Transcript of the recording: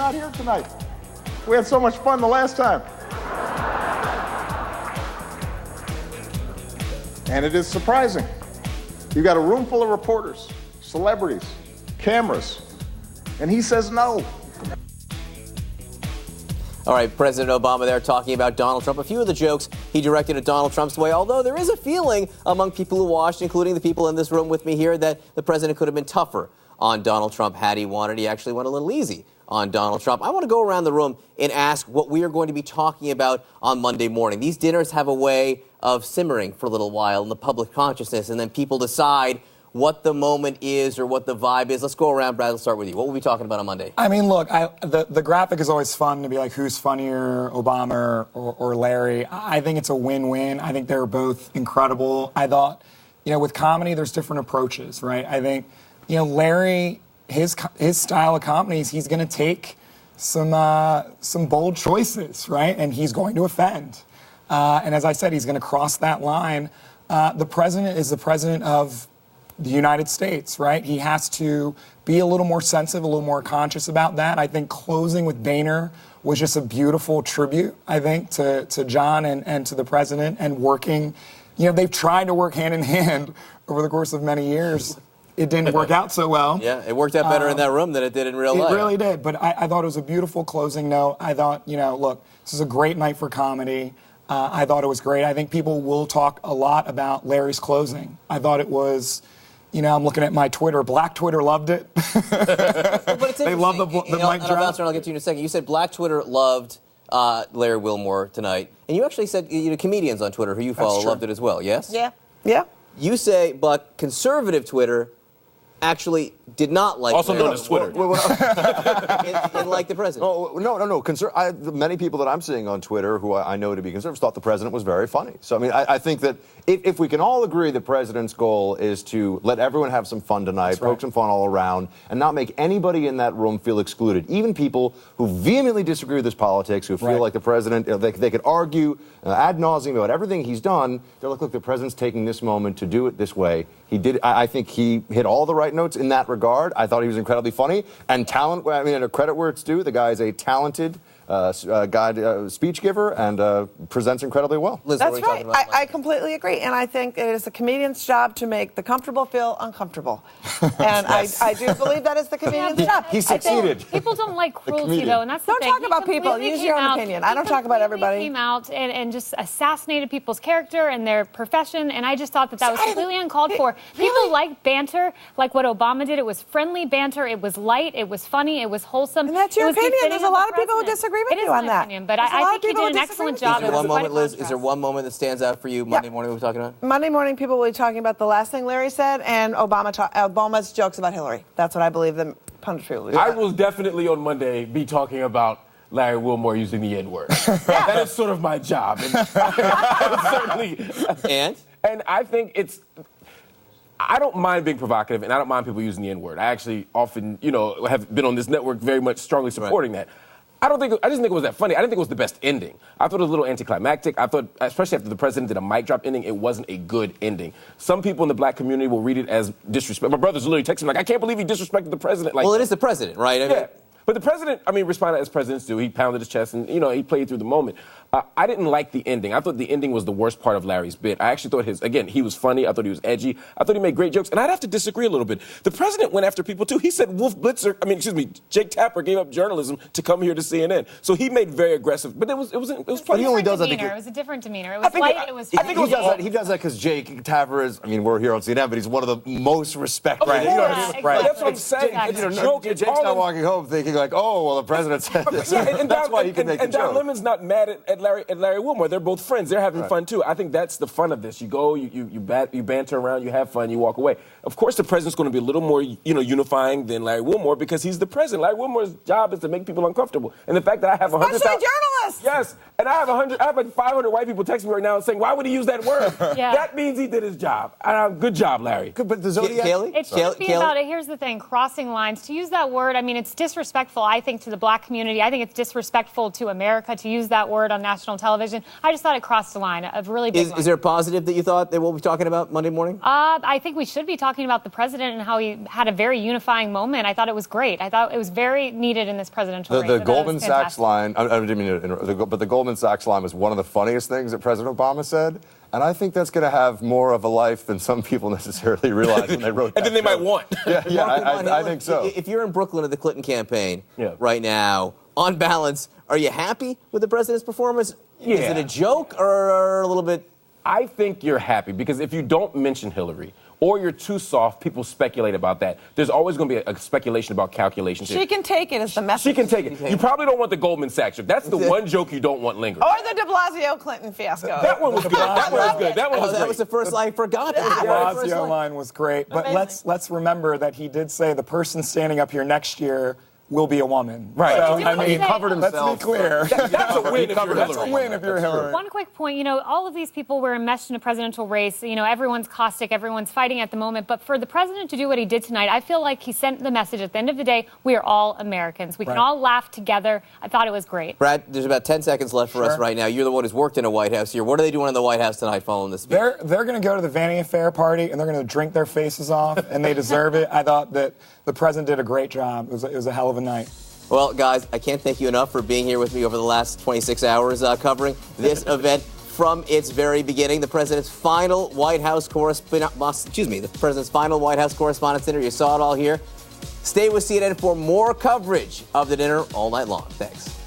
not here tonight? We had so much fun the last time. And it is surprising. You've got a room full of reporters, celebrities, cameras, and he says no. All right, President Obama there talking about Donald Trump. A few of the jokes he directed at Donald Trump's way, although there is a feeling among people who watched, including the people in this room with me here, that the president could have been tougher on Donald Trump had he wanted. He actually went a little easy on Donald Trump. I want to go around the room and ask what we are going to be talking about on Monday morning. These dinners have a way of simmering for a little while in the public consciousness, and then people decide what the moment is or what the vibe is. Let's go around. Brad, let's start with you. What will we be talking about on Monday? I mean, look, the graphic is always fun to be like, who's funnier, Obama or Larry? I think it's a win-win. I think they're both incredible. I thought, with comedy, there's different approaches, right? I think, Larry, his style of comedy is he's going to take some bold choices, right? And he's going to offend. And as I said, he's going to cross that line. The president is the president of the United States, right? He has to be a little more sensitive, a little more conscious about that. I think closing with Boehner was just a beautiful tribute, I think, to John and to the president, and working. They've tried to work hand in hand over the course of many years. It didn't work out so well. Yeah, it worked out better in that room than it did in real life. It really did, but I thought it was a beautiful closing note. I thought, look, this is a great night for comedy. I thought it was great. I think people will talk a lot about Larry's closing. I thought it was... I'm looking at my Twitter. Black Twitter loved it. But it's they love the mic drop. I'll get to you in a second. You said Black Twitter loved Larry Wilmore tonight. And you actually said comedians on Twitter who you follow loved it as well, yes? Yeah. You say, but conservative Twitter actually did not like also Larry known as Twitter. and like the president. Oh, no. Many people that I'm seeing on Twitter who I know to be conservatives thought the president was very funny. So, I think that if we can all agree the president's goal is to let everyone have some fun tonight, poke some fun all around, and not make anybody in that room feel excluded, even people who vehemently disagree with his politics, who feel like the president, they could argue ad nauseum about everything he's done. They're like, look, the president's taking this moment to do it this way. He did. I think he hit all the right notes in that regard. I thought he was incredibly funny and talent. A credit where it's due. The guy is a talented speech giver and presents incredibly well. Liz, that's right. I completely agree, and I think it is the comedian's job to make the comfortable feel uncomfortable. And I do believe that is the comedian's job. He succeeded. People don't like cruelty, though, and that's the thing. Don't talk about people. Use your own opinion. I don't talk about everybody. He came out and just assassinated people's character and their profession, and I just thought that was completely uncalled for. People like banter, like what Obama did. It was friendly banter. It was light. It was funny. It was wholesome. And that's your opinion. There's a lot of people who disagree with you on that. Opinion, but I think he did an excellent job. Is there one moment, Liz? Is there one moment that stands out for you Monday morning we're talking about? Monday morning, people will be talking about the last thing Larry said and Obama's jokes about Hillary. That's what I believe the punditry will be about. I will definitely on Monday be talking about Larry Wilmore using the N-word. That is sort of my job. And certainly. And I think I don't mind being provocative, and I don't mind people using the N-word. I actually often, have been on this network very much strongly supporting that. I just think it was that funny. I didn't think it was the best ending. I thought it was a little anticlimactic. I thought, especially after the president did a mic drop ending, it wasn't a good ending. Some people in the black community will read it as disrespect. My brother's literally texting me like, I can't believe he disrespected the president. Well, it is the president, right? But the president, responded as presidents do. He pounded his chest and, he played through the moment. I didn't like the ending. I thought the ending was the worst part of Larry's bit. I actually thought he was funny. I thought he was edgy. I thought he made great jokes. And I'd have to disagree a little bit. The president went after people, too. He said Jake Tapper gave up journalism to come here to CNN. So he made very aggressive. But it was funny. He only does that. It was a different demeanor. It was light. It was funny. I think he does that because Jake Tapper is, we're here on CNN, but he's one of the most respected. Right. That's what I'm saying. Exactly. Jake's not walking home thinking like, the president said this. And that's why he can make a joke. And Don Lemon's not mad at Larry Wilmore. They're both friends. They're having fun, too. I think that's the fun of this. You go, you banter around, you have fun, you walk away. Of course, the president's going to be a little more, unifying than Larry Wilmore because he's the president. Larry Wilmore's job is to make people uncomfortable. And the fact that I have 100,000... Especially journalists! Yes. And I have like 500 white people texting me right now saying, why would he use that word? That means he did his job. Good job, Larry. But the Zodiac... It should be about it. Here's the thing, crossing lines. To use that word, it's disrespectful. disrespectful, I think, to the black community. I think it's disrespectful to America to use that word on national television. I just thought it crossed the line, a really big line. Is there a positive that you thought that we'll be talking about Monday morning? I think we should be talking about the president and how he had a very unifying moment. I thought it was great. I thought it was very needed in this presidential race. The Goldman Sachs line, I didn't mean to interrupt, but the Goldman Sachs line was one of the funniest things that President Obama said. And I think that's going to have more of a life than some people necessarily realize when they wrote that. And then they might want. Yeah, I think so. If you're in Brooklyn at the Clinton campaign right now, on balance, are you happy with the president's performance? Yeah. Is it a joke or a little bit? I think you're happy because if you don't mention Hillary or you're too soft, people speculate about that. There's always going to be a speculation about calculations. She can take it as the message. She can take it. You probably don't want the Goldman Sachs joke. That's the one joke you don't want lingering. Or the de Blasio Clinton fiasco. That one was good. That one was good. That one was That great. was the first line I forgot. The Blasio line was great. But let's remember that he did say the person standing up here next year will be a woman. Right. So, I mean, he covered let's himself. be clear. That's a win if you're That's a Hillary. win if you're Hillary. One quick point, all of these people were enmeshed in a presidential race. Everyone's caustic, everyone's fighting at the moment. But for the president to do what he did tonight, I feel like he sent the message at the end of the day, we are all Americans. We can all laugh together. I thought it was great. Brad, there's about 10 seconds left for us right now. You're the one who's worked in a White House here. What are they doing in the White House tonight following this speech? They're going to go to the Vanity Fair party, and they're going to drink their faces off, and they deserve it. I thought that the president did a great job. It was a hell of a night. Well, guys, I can't thank you enough for being here with me over the last 26 hours covering this event from its very beginning. The president's final White House final White House Correspondents' Dinner. You saw it all here. Stay with CNN for more coverage of the dinner all night long. Thanks.